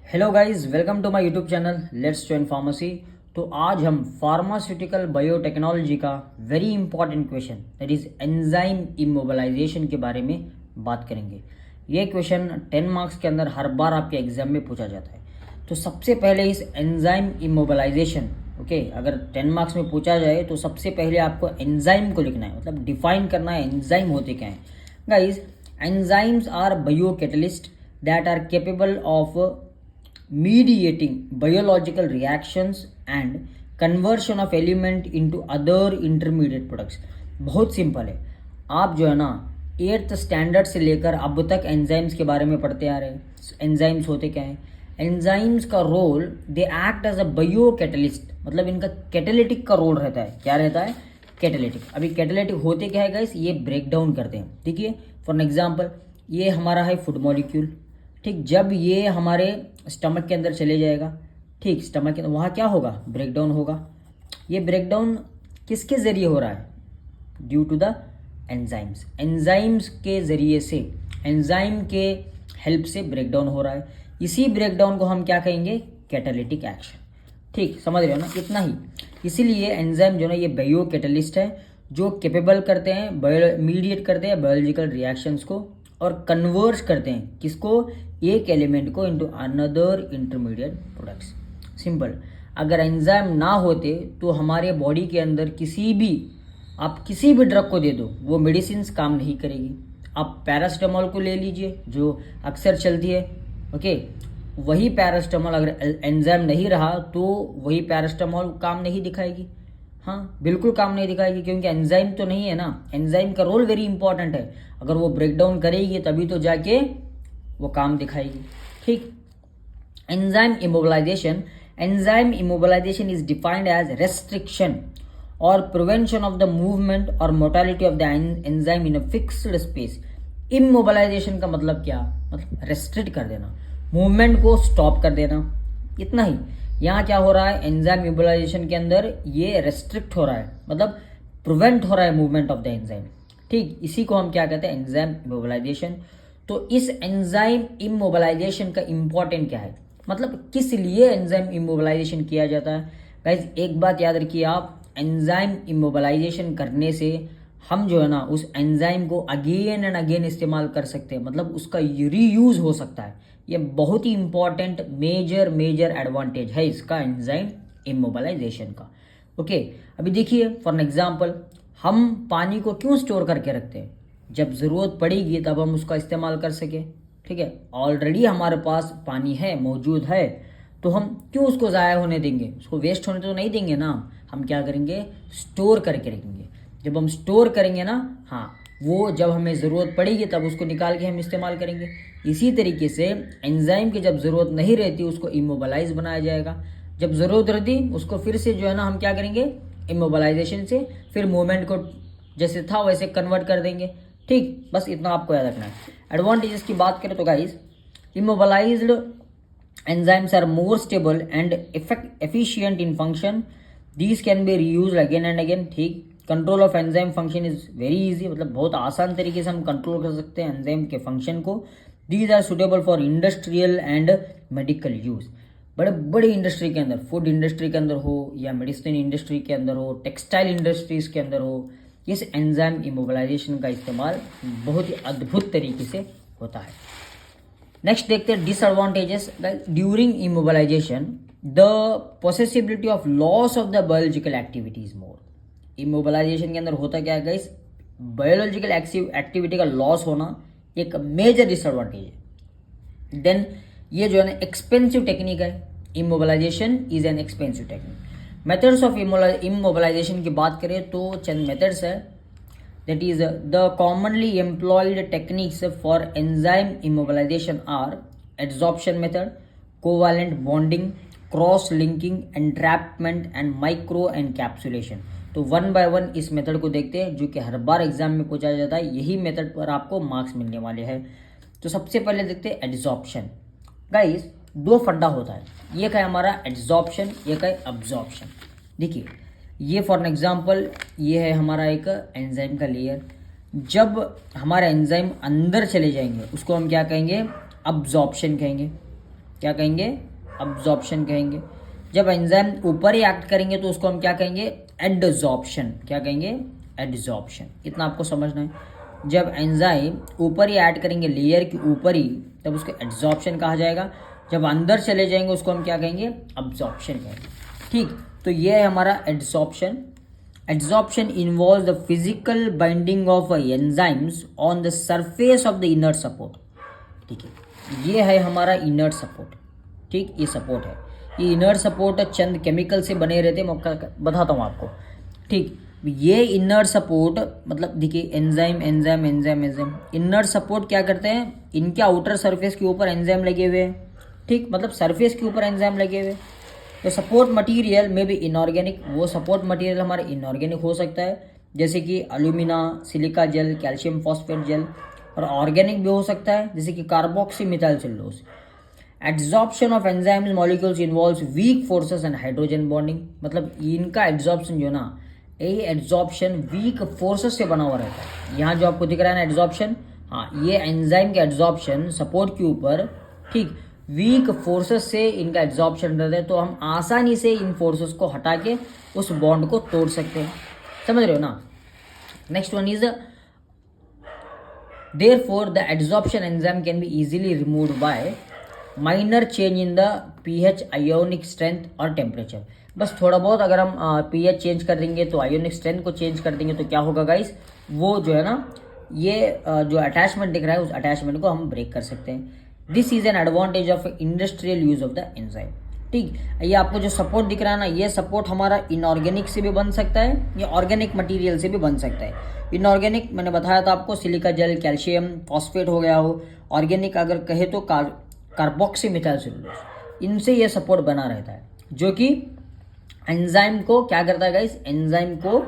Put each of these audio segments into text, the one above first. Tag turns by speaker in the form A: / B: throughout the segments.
A: Hello guys, welcome to my YouTube channel let's join pharmacy. तो आज हम pharmaceutical biotechnology का very important question that is enzyme immobilisation के बारे में बात करेंगे। ये क्वेश्चन 10 मार्क्स के अंदर हर बार आपके एग्जाम में पूछा जाता है। तो सबसे पहले इस एंजाइम इमोबिलाइजेशन अगर 10 मार्क्स में पूछा जाए तो सबसे पहले आपको एंजाइम को लिखना है, मतलब डिफाइन करना है एंजाइम होते क्या हैं। Guys, enzymes are biocatalyst that are capable of mediating biological reactions and conversion of element into other intermediate products। बहुत सिंपल है। आप जो है ना 8th स्टैंडर्ड से लेकर अब तक एंजाइम्स के बारे में पढ़ते आ रहे हैं। एंजाइम्स होते क्या हैं? एंजाइम्स का role, they act as a bio catalyst, मतलब इनका कैटेलिटिक का रोल रहता है। क्या रहता है? कैटेलिटिक। अभी कैटेलिटिक होते क्या है गाइस? ये ब्रेक डाउन करते हैं। देखिए फॉर एग्जाम्पल, ये हमारा है फूड मॉलिक्यूल। ठीक, जब ये हमारे स्टमक के अंदर चले जाएगा, ठीक, स्टमक के अंदर वहाँ क्या होगा? ब्रेक डाउन होगा। ये ब्रेक डाउन किसके ज़रिए हो रहा है? Due to the enzymes. Enzymes के ज़रिए से, एंजाइम के हेल्प से ब्रेक डाउन हो रहा है। इसी ब्रेक डाउन को हम क्या कहेंगे? Catalytic action. ठीक, समझ रहे हो ना? इतना ही। इसीलिए एंजाइम जो है ये बायो कैटलिस्ट है, जो कैपेबल करते हैं, मीडिएट करते हैं बायोलॉजिकल रिएक्शंस को और कन्वर्ट करते हैं किसको? एक एलिमेंट को into another intermediate products. Simple. अगर एंजाइम ना होते तो हमारे बॉडी के अंदर आप किसी भी ड्रग को दे दो, वो मेडिसिन काम नहीं करेगी। आप पैरास्टामोल को ले लीजिए जो अक्सर चलती है, ओके, वही पैरास्टामोल अगर एंजाइम नहीं रहा तो वही पैरास्टामोल काम नहीं दिखाएगी। हाँ, बिल्कुल काम नहीं दिखाएगी, क्योंकि एंजाइम तो नहीं है ना। एंजाइम का रोल वेरी इंपॉर्टेंट है। अगर वो ब्रेक डाउन करेगी तभी तो जाके वो काम दिखाएगी। ठीक। Enzyme immobilisation is defined as restriction or prevention of the movement or motility of the enzyme in a fixed space. Immobilisation का मतलब क्या? मतलब रेस्ट्रिक्ट कर देना, मूवमेंट को स्टॉप कर देना, इतना ही। यहाँ क्या हो रहा है? एंजाइम इमोबिलाइजेशन के अंदर ये रेस्ट्रिक्ट हो रहा है, मतलब प्रिवेंट हो रहा है मूवमेंट ऑफ द एंजाइम। ठीक, इसी को हम क्या कहते हैं? Enzyme immobilisation. तो इस एंजाइम इमोबिलाइजेशन का इंपॉर्टेंट क्या है, मतलब किस लिए एंजाइम इमोबिलाइजेशन किया जाता है? गाइज एक बात याद रखिए आप, एंजाइम इमोबिलाइजेशन करने से हम जो है ना उस एंजाइम को अगेन एंड अगेन इस्तेमाल कर सकते हैं, मतलब उसका रीयूज हो सकता है। ये बहुत ही इंपॉर्टेंट मेजर एडवांटेज है इसका एंजाइम इमोबिलाइजेशन का। ओके, अभी देखिए फॉर एग्जांपल, हम पानी को क्यों स्टोर करके रखते हैं? जब ज़रूरत पड़ेगी तब हम उसका इस्तेमाल कर सकें। ठीक है, ऑलरेडी हमारे पास पानी है, मौजूद है, तो हम क्यों उसको ज़ाया होने देंगे? उसको वेस्ट होने तो नहीं देंगे ना। हम क्या करेंगे? स्टोर करके रखेंगे। जब हम स्टोर करेंगे ना, हाँ, वो जब हमें ज़रूरत पड़ेगी तब उसको निकाल के हम इस्तेमाल करेंगे। इसी तरीके से एंजाइम की जब ज़रूरत नहीं रहती उसको इमोबिलाइज बनाया जाएगा। जब ज़रूरत रहती उसको फिर से जो है ना हम क्या करेंगे? इमोबिलाइजेशन से फिर मूवमेंट को जैसे था वैसे कन्वर्ट कर देंगे। ठीक, बस इतना आपको याद रखना है। एडवांटेजेस की बात करें तो guys, immobilised enzymes are more stable and efficient in function. These can be reused again and again. ठीक, control of enzyme function is very easy, मतलब बहुत आसान तरीके से हम कंट्रोल कर सकते हैं एंजाइम के फंक्शन को। These are suitable for industrial and medical use. बड़े बड़े इंडस्ट्री के अंदर, फूड इंडस्ट्री के अंदर हो या मेडिसिन इंडस्ट्री के अंदर हो, टेक्सटाइल इंडस्ट्रीज के अंदर हो, इस एंजाइम इमोबिलाइजेशन का इस्तेमाल बहुत ही अद्भुत तरीके से होता है। नेक्स्ट देखते हैं disadvantages. During immobilisation the possibility of loss of the biological activity is more. Immobilisation के अंदर होता क्या है गाइस? बायोलॉजिकल एक्टिविटी का लॉस होना एक मेजर डिसएडवांटेज है। देन ये जो है ना एक्सपेंसिव टेक्निक है। Immobilisation is an expensive technique. Methods of immobilisation की बात करें तो चंद मेथड्स है, that is the commonly employed techniques for enzyme immobilisation are adsorption method, covalent bonding, cross linking, entrapment and micro encapsulation. तो one by one इस method को देखते हैं, जो कि हर बार एग्जाम में पूछा जाता है। यही मेथड पर आपको मार्क्स मिलने वाले हैं। तो सबसे पहले देखते हैं एड्सॉर्प्शन। गाइस दो फंडा होता है, एक है हमारा एड्सॉर्प्शन, एक है अब्जॉर्प्शन। देखिए ये फॉर एग्जांपल ये है हमारा एक एंजाइम का लेयर। जब हमारा एंजाइम अंदर चले जाएंगे उसको हम क्या कहेंगे? अब्जॉर्प्शन कहेंगे। क्या कहेंगे, अब्जॉर्प्शन कहेंगे। जब एंजाइम ऊपर ही एक्ट करेंगे तो उसको हम क्या कहेंगे, एडजॉर्प्शन। क्या कहेंगे, एडजॉर्प्शन। इतना आपको समझना है। जब एंजाइम ऊपर ही ऐड करेंगे, लेयर के ऊपर ही, तब उसको एडजॉर्प्शन कहा जाएगा। जब अंदर चले जाएंगे उसको हम क्या कहेंगे, अब्जॉर्प्शन कहेंगे। ठीक, तो ये है हमारा adsorption. Adsorption involve the physical binding of enzymes on the surface of the inner support. ठीक है, ये है हमारा इनर सपोर्ट। ठीक, ये सपोर्ट है। ये इनर सपोर्ट चंद केमिकल से बने रहते हैं, मैं बताता हूँ आपको। ठीक, ये इनर सपोर्ट मतलब देखिए, enzyme enzyme enzyme enzyme, inner support क्या करते हैं, इनके आउटर सरफेस के ऊपर एंजाइम लगे हुए हैं। ठीक, मतलब सरफेस के ऊपर एंजाइम लगे हुए। तो सपोर्ट मटेरियल में भी इनऑर्गेनिक, वो सपोर्ट मटेरियल हमारे इनऑर्गेनिक हो सकता है, जैसे कि alumina, silica gel, calcium phosphate gel. और ऑर्गेनिक भी हो सकता है, जैसे कि carboxymethyl cellulose. Adsorption of enzymes molecules involves weak forces and hydrogen bonding. मतलब इनका एड्जॉर्प्शन जो ना, ये एड्जॉर्प्शन वीक फोर्सेस से बना हुआ रहता है। यहाँ जो आपको दिख रहा है ना एड्जॉर्प्शन, हाँ, ये एंजाइम के एड्जॉर्प्शन सपोर्ट के ऊपर, ठीक, वीक फोर्सेस से इनका एड्जॉर्प्शन रहता है। तो हम आसानी से इन फोर्सेस को हटा के उस बॉन्ड को तोड़ सकते हैं। समझ रहे हो ना। Next one is therefore the adsorption enzyme can be easily removed by minor change in the pH, ionic strength और temperature। बस थोड़ा बहुत अगर हम pH चेंज कर देंगे तो ionic strength को चेंज कर देंगे तो क्या होगा गाइस, वो जो है ना, ये जो अटैचमेंट दिख रहा है उस अटैचमेंट को हम ब्रेक कर सकते हैं। This is an advantage of industrial use of the enzyme. ठीक, ये आपको जो सपोर्ट दिख रहा है ना, ये सपोर्ट हमारा इनऑर्गेनिक से भी बन सकता है, ये ऑर्गेनिक मटेरियल से भी बन सकता है। इनऑर्गेनिक मैंने बताया था आपको, सिलिका जेल, कैल्शियम फॉस्फेट हो गया हो। ऑर्गेनिक अगर कहे तो कार्बोक्सी मिथाइल सेलुलोज, इनसे ये सपोर्ट बना रहता है, जो कि एंजाइम को क्या करता है गाइस, एंजाइम को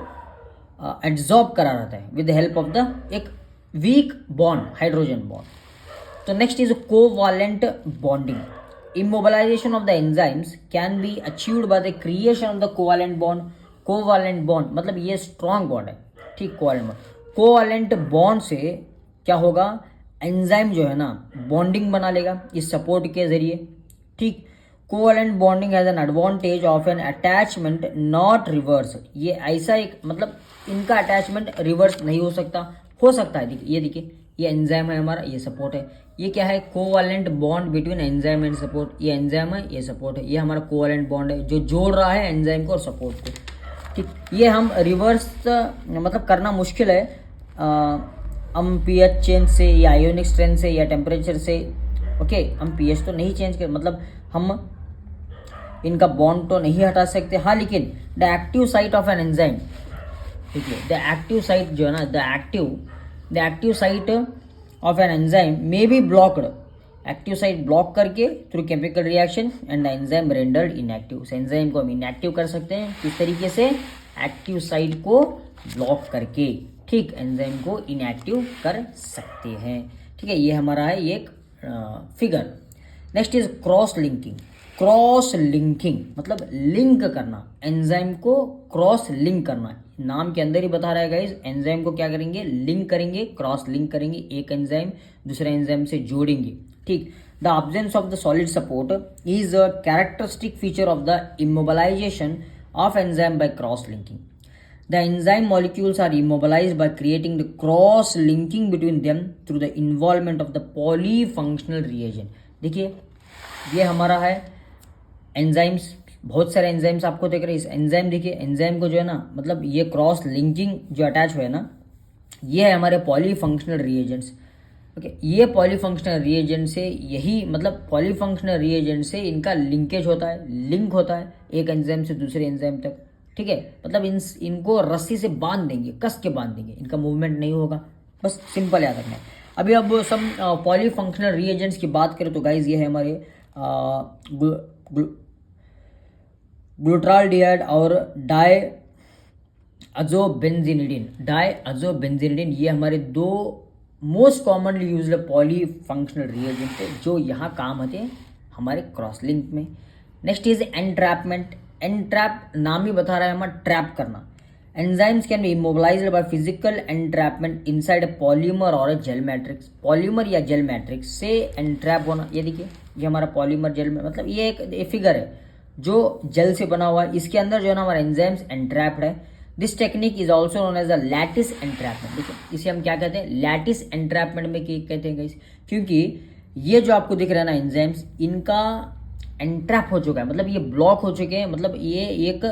A: एड्जॉर्ब करा रहता है with the help of the एक वीक बॉन्ड, हाइड्रोजन बॉन्ड। तो next is covalent bonding. Immobilization of the enzymes can be achieved by the creation of the covalent bond। Covalent bond मतलब ये strong bond है। ठीक, covalent bond, covalent bond से क्या होगा, enzyme जो है ना बॉन्डिंग बना लेगा इस सपोर्ट के जरिए। ठीक, covalent bonding has an advantage of N attachment not reverse. ये ऐसा एक मतलब इनका अटैचमेंट रिवर्स नहीं हो सकता है। देखिए, ये देखिए, ये एंजाइम है हमारा, ये सपोर्ट है। ये क्या है, covalent bond between enzyme and support. ये एंजाइम है, ये सपोर्ट है, ये हमारा कोवालेंट बॉन्ड है जो जोड़ रहा है एंजाइम को और सपोर्ट को। ठीक, ये हम रिवर्स मतलब करना मुश्किल है, हम पीएच चेंज से या आयोनिक स्ट्रेंथ से या टेम्परेचर से। ओके, हम पीएच तो नहीं चेंज कर, मतलब हम इनका बॉन्ड तो नहीं हटा सकते। हाँ, लेकिन the active site of an enzyme, ठीक है, द एक्टिव साइट जो है ना, the active site of an enzyme may be blocked. Active site block करके through chemical reaction and the enzyme rendered inactive. उस एंजाइम को हम इनएक्टिव कर सकते हैं किस तरीके से, एक्टिव साइट को ब्लॉक करके। ठीक, एंजाइम को इनएक्टिव कर सकते हैं। ठीक है, ये हमारा है एक figure. Next is cross linking. Cross linking मतलब लिंक करना, एंजाइम को क्रॉस लिंक करना। नाम के अंदर ही बता रहा है गाइस, एंजाइम को क्या करेंगे, लिंक करेंगे, क्रॉस लिंक करेंगे, एक एंजाइम दूसरे एंजाइम से जोड़ेंगे। ठीक, the absence of the solid support is a characteristic feature of the immobilisation of enzyme by cross linking. The enzyme molecules are immobilized by creating the cross linking between them through the involvement of the polyfunctional reagent। देखिए, ये हमारा है enzymes, बहुत सारे enzymes आपको देख रहे हैं। इस एंजाइम देखिए, एंजाइम को जो है ना, मतलब ये क्रॉस लिंकिंग जो अटैच हुआ है ना, ये है हमारे पॉलीफंक्शनल रिएजेंट्स। ओके, ये पॉलीफंक्शनल रिएजेंट से यही मतलब पॉलीफंक्शनल रिएजेंट से इनका लिंकेज होता है, लिंक होता है एक एंजाइम से दूसरे एंजाइम तक। ठीक है, मतलब इनको रस्सी से बांध देंगे, कस के बांध देंगे, इनका मूवमेंट नहीं होगा। बस सिंपल याद रखना है। अभी अब सम पॉलीफंक्शनल रिएजेंट्स की बात करें तो गाइज ये है हमारे ग्लूटाल्डिहाइड और डायअज़ोबेंजीनिडिन। ये हमारे दो most commonly used polyfunctional reagent है जो यहाँ काम आते हैं हमारे क्रॉस लिंक में। Next is entrapment. एंट्रैप नाम ही बता रहा है हमारा, ट्रैप करना। Enzymes can be immobilised by physical entrapment inside a polymer or a gel matrix. Polymer या जेल मैट्रिक्स से एंट्रैप होना, ये देखिए, ये हमारा पॉलीमर जेल में, मतलब ये एक फिगर है जो जेल से बना हुआ है, इसके अंदर जो है ना हमारा एंजाइम्स एंट्रैप्ड है। This technique is also known as the lattice entrapment. देखिए इसे हम क्या कहते हैं, लैटिस एंट्रैपमेंट में कहते हैं गाइस, क्योंकि ये जो आपको दिख रहा है ना एंजाइम्स, इनका एंट्रैप हो चुका है, मतलब ये ब्लॉक हो चुके हैं, मतलब ये एक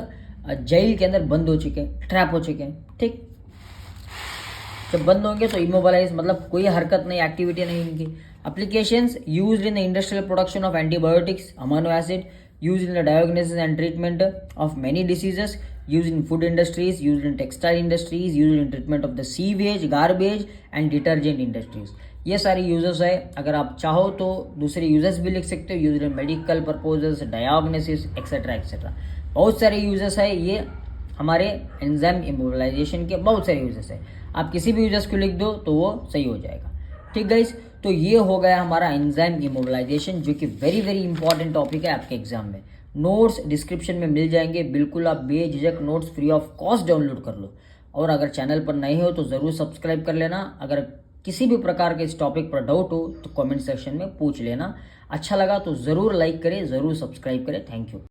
A: जेल के अंदर बंद हो चुके हैं, ट्रैप हो चुके हैं। ठीक, जब बंद होंगे तो इमोबलाइज, मतलब कोई हरकत नहीं, एक्टिविटी नहीं इनकी। Applications used in the industrial production of antibiotics, amino acid, used in the diagnosis and treatment of many diseases, used in food industries, used in textile industries, used in treatment of the sewage, garbage and detergent industries। ये सारी uses है। अगर आप चाहो तो दूसरे uses भी लिख सकते हो, use in medical purposes, diagnosis etcetera etcetera. बहुत सारे यूजेस है ये हमारे एंजाइम इमोबिलाइजेशन के, बहुत सारे यूजेस है। आप किसी भी यूजेस को लिख दो तो वो सही हो जाएगा। ठीक गाइस, तो ये हो गया हमारा एंजाइम इमोबिलाइजेशन, जो कि वेरी वेरी इंपॉर्टेंट टॉपिक है आपके एग्जाम में। नोट्स डिस्क्रिप्शन में मिल जाएंगे, बिल्कुल आप बेझिझक notes free of cost download कर लो। और अगर चैनल पर नए हो तो ज़रूर सब्सक्राइब कर लेना। अगर किसी भी प्रकार के इस टॉपिक पर डाउट हो तो कमेंट सेक्शन में पूछ लेना। अच्छा लगा तो ज़रूर लाइक करें, ज़रूर सब्सक्राइब करें। Thank you.